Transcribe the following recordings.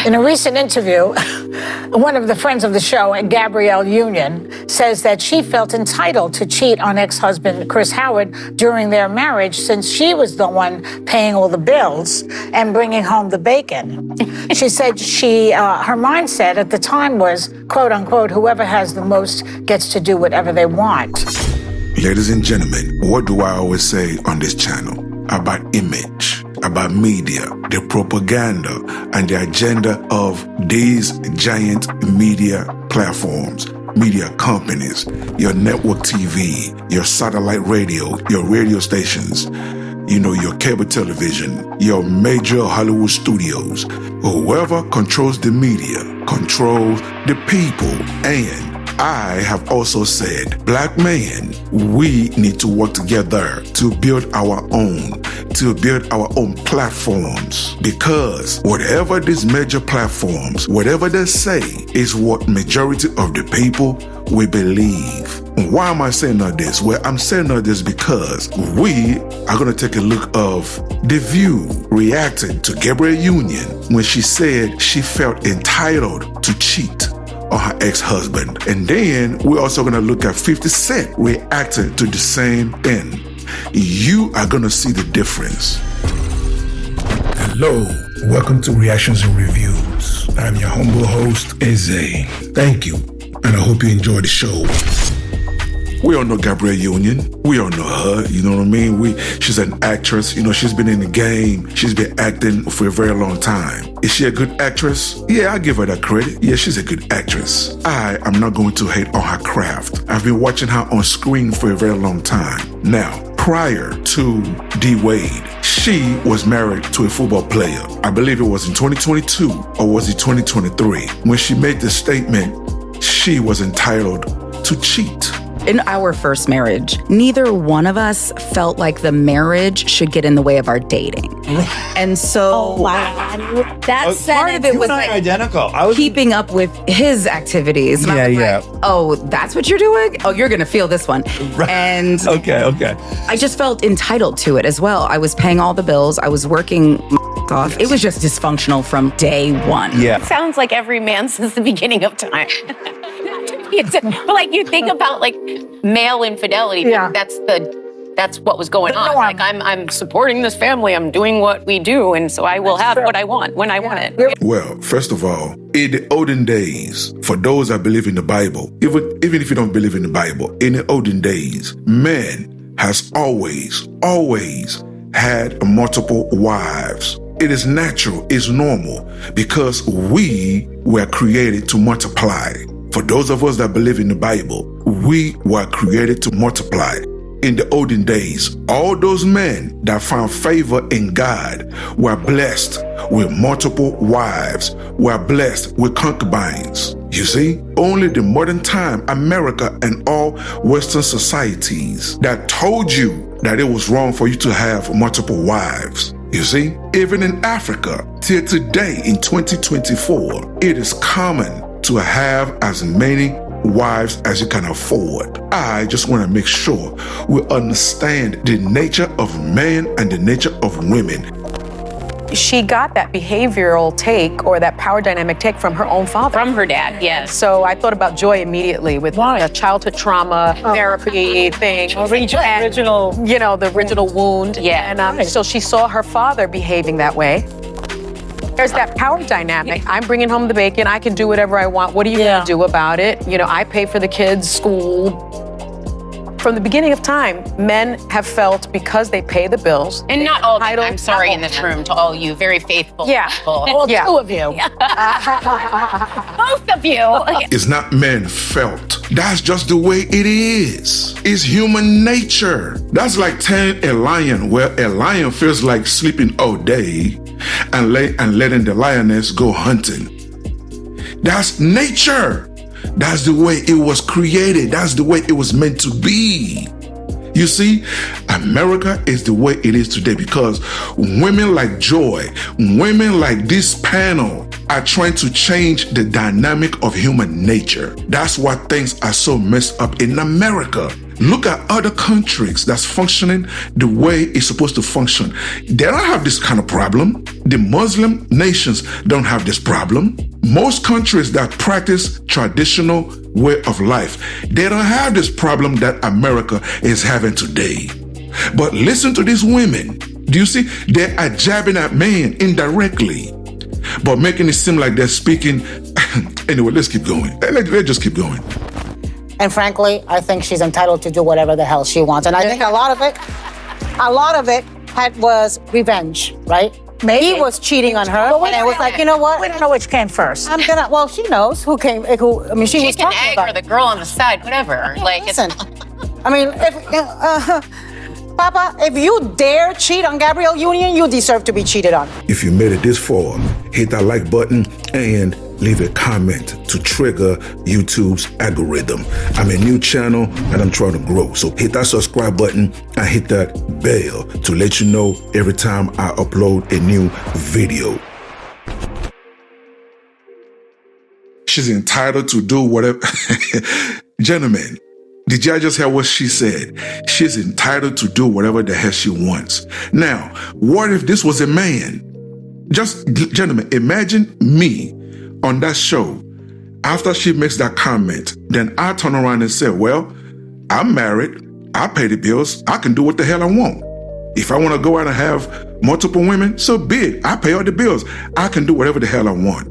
In a recent interview, one of the friends of the show, Gabrielle Union, says that she felt entitled to cheat on ex-husband Chris Howard during their marriage since she was the one paying all the bills and bringing home the bacon. She said her mindset at the time was, quote unquote, whoever has the most gets to do whatever they want. Ladies and gentlemen, what do I always say on this channel? About image, about media, the propaganda, and the agenda of these giant media platforms, media companies, your network TV, your satellite radio, your radio stations, your cable television, your major Hollywood studios. Whoever controls the media controls the people. And I have also said, black men, we need to work together to build our own platforms, because whatever these major platforms, whatever they say is what majority of the people will believe. Why am I saying all this? Well, I'm saying all this because we are going to take a look of The View reacting to Gabrielle Union when she said she felt entitled to cheat on her ex-husband. And then we're also going to look at 50 Cent reacting to the same thing. You are going to see the difference. Hello, welcome to Reactions and Reviews. I'm your humble host, Eze. Thank you, and I hope you enjoy the show. We all know Gabrielle Union. We all know her, you know what I mean? She's an actress, she's been in the game. She's been acting for a very long time. Is she a good actress? Yeah, I give her that credit. Yeah, she's a good actress. I am not going to hate on her craft. I've been watching her on screen for a very long time. Now, prior to D-Wade, she was married to a football player. I believe it was in 2022 or was it 2023 when she made the statement she was entitled to cheat. In our first marriage, neither one of us felt like the marriage should get in the way of our dating. And so That's part of it was like identical. I was keeping up with his activities. And I was like, oh, that's what you're doing? Oh, you're going to feel this one. Right. And okay. I just felt entitled to it as well. I was paying all the bills. I was working off. It was just dysfunctional from day one. Yeah. It sounds like every man since the beginning of time. But like you think about like male infidelity, that's what was going on. Like I'm supporting this family, I'm doing what we do, and so I will have what I want when I want it. Well, first of all, in the olden days, for those that believe in the Bible, even if you don't believe in the Bible, in the olden days, man has always had multiple wives. It is natural, it's normal, because we were created to multiply. For those of us that believe in the Bible, we were created to multiply. In the olden days, all those men that found favor in God were blessed with multiple wives, were blessed with concubines. You see, only the modern time America and all Western societies that told you that it was wrong for you to have multiple wives. You see, even in Africa, till today in 2024, it is common to have as many wives as you can afford. I just want to make sure we understand the nature of men and the nature of women. She got that behavioral take or that power dynamic take from her own father. From her dad, yes. So I thought about Joy immediately with the childhood trauma therapy thing. The original wound. Yeah. And so she saw her father behaving that way. There's that power dynamic. I'm bringing home the bacon. I can do whatever I want. What are you going to do about it? I pay for the kids' school. From the beginning of time, men have felt because they pay the bills. And not all of them. I'm sorry in this room to all you very faithful people. Well, two of you. Both of you. It's not men felt. That's just the way it is. It's human nature. That's like telling a lion where a lion feels like sleeping all day and letting the lioness go hunting. That's nature. That's the way it was created. That's the way it was meant to be. You see, America is the way it is today because women like Joy, women like this panel are trying to change the dynamic of human nature. That's why things are so messed up in America. Look at other countries that's functioning the way it's supposed to function. They don't have this kind of problem. The Muslim nations don't have this problem. Most countries that practice traditional way of life, they don't have this problem that America is having today. But listen to these women. Do you see? They are jabbing at men indirectly, but making it seem like they're speaking. Anyway, let's keep going. Let's just keep going. And frankly, I think she's entitled to do whatever the hell she wants. And I think a lot of it was revenge, right? Maybe. He was cheating on her, and it was like, you know what? We don't know which came first. Well, she knows who came. She was Chicken talking egg about or the girl on the side, whatever. Like, listen, I mean, Papa, if you dare cheat on Gabrielle Union, you deserve to be cheated on. If you made it this far, hit that like button and leave a comment to trigger YouTube's algorithm. I'm a new channel and I'm trying to grow. So hit that subscribe button and hit that bell to let you know every time I upload a new video. She's entitled to do whatever. Gentlemen, did y'all just hear what she said? She's entitled to do whatever the hell she wants. Now, what if this was a man? Just, gentlemen, imagine me on that show. After she makes that comment, then I turn around and say, well, I'm married. I pay the bills. I can do what the hell I want. If I want to go out and have multiple women, so be it. I pay all the bills. I can do whatever the hell I want.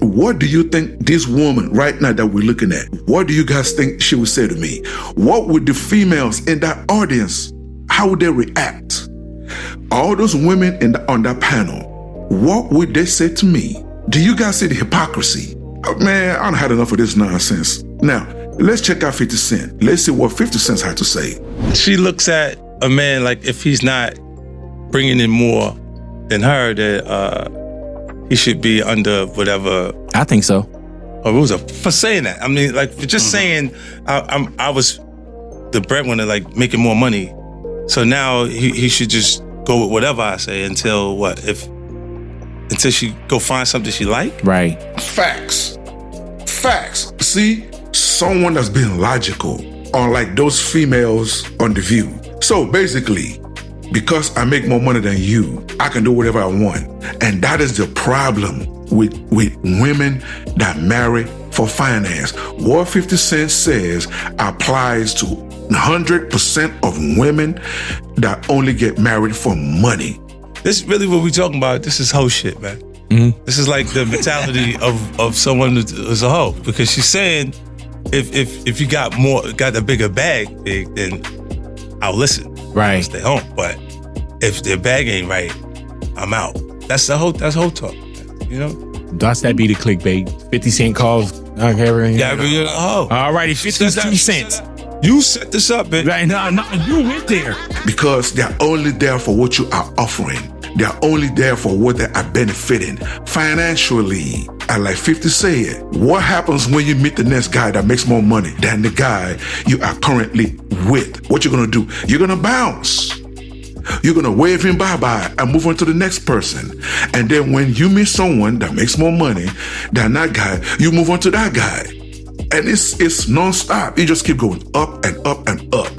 What do you think this woman right now that we're looking at, what do you guys think she would say to me? What would the females in that audience, how would they react? All those women on that panel, what would they say to me? Do you guys see the hypocrisy? Oh, man, I done had enough of this nonsense. Now, let's check out 50 Cent. Let's see what 50 Cent had to say. She looks at a man like if he's not bringing in more than her, that he should be under whatever. I think so. Rules for saying that. I mean, like for just saying I was the breadwinner, like making more money. So now he should just go with whatever I say until what? Until she go find something she like? Right. Facts. See, someone that's being logical, unlike those females on The View. So basically, because I make more money than you, I can do whatever I want. And that is the problem with women that marry for finance. What 50 Cent says applies to 100% of women that only get married for money. This is really what we're talking about. This is hoe shit, man. Mm-hmm. This is like the mentality of someone who's a hoe. Because she's saying, if you got a bigger bag, then I'll listen. Right. I'll stay home. But if their bag ain't right, I'm out. That's hoe talk. You know? Does that be the clickbait? 50 Cent calls Gabrielle? Gabrielle, hoe. All righty, 52 cents. You set this up, man. Right, no, you went there. Because they're only there for what you are offering. They're only there for what they are benefiting financially. And like 50 said, what happens when you meet the next guy that makes more money than the guy you are currently with? What you're going to do? You're going to bounce. You're going to wave him bye-bye and move on to the next person. And then when you meet someone that makes more money than that guy, you move on to that guy. And it's non-stop. You just keep going up and up and up.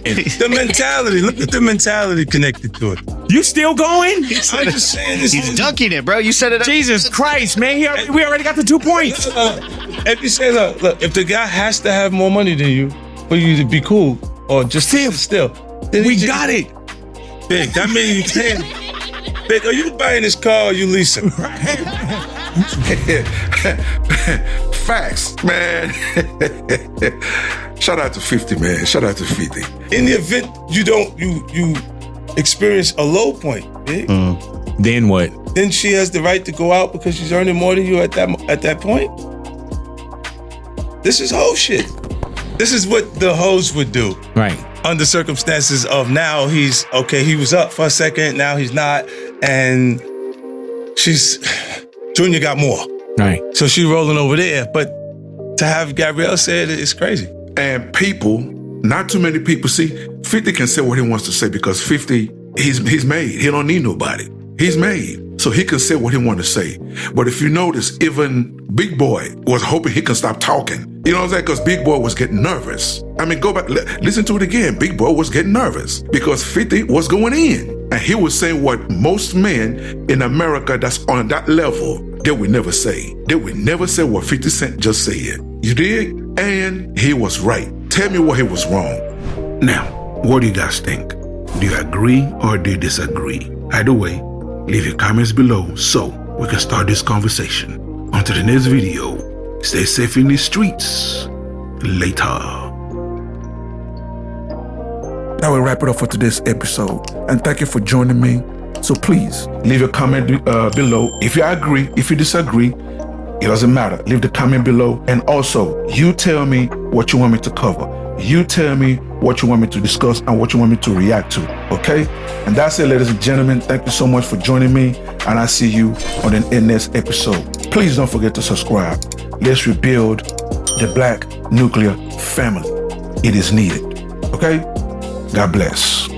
The mentality. Look at the mentality connected to it. You still going? I'm just saying this. He's dunking it, bro. You set it up. Jesus Christ, man. We already got the 2 points. If you say, look, if the guy has to have more money than you for you to be cool or just still, then we got it. Big, that means you can. Big, are you buying this car or you leasing? Facts, man. Shout out to 50, man. Shout out to 50. In the event you experience a low point, big. Then what? Then she has the right to go out because she's earning more than you at that point. This is hoe shit. This is what the hoes would do. Right. Under circumstances of now he was up for a second, now he's not, and Junior got more. Right. So she rolling over there, but to have Gabrielle say it, it's crazy. And people, not too many people, see, 50 can say what he wants to say because 50, he's made. He don't need nobody. He's made. So he can say what he wants to say. But if you notice, even Big Boy was hoping he can stop talking. You know what I'm saying? Because Big Boy was getting nervous. I mean, go back, listen to it again. Big Boy was getting nervous because 50 was going in. And he was saying what most men in America that's on that level, they would never say. They would never say what 50 Cent just said. You dig? And he was right. Tell me what he was wrong. Now, what do you guys think? Do you agree or do you disagree? Either way, leave your comments below so we can start this conversation. Until the next video, stay safe in the streets. Later. That will wrap it up for today's episode. And thank you for joining me. So please, leave a comment below. If you agree, if you disagree, it doesn't matter. Leave the comment below. And also, you tell me what you want me to cover. You tell me what you want me to discuss and what you want me to react to. Okay? And that's it, ladies and gentlemen. Thank you so much for joining me. And I'll see you on the next episode. Please don't forget to subscribe. Let's rebuild the Black nuclear family. It is needed. Okay? God bless.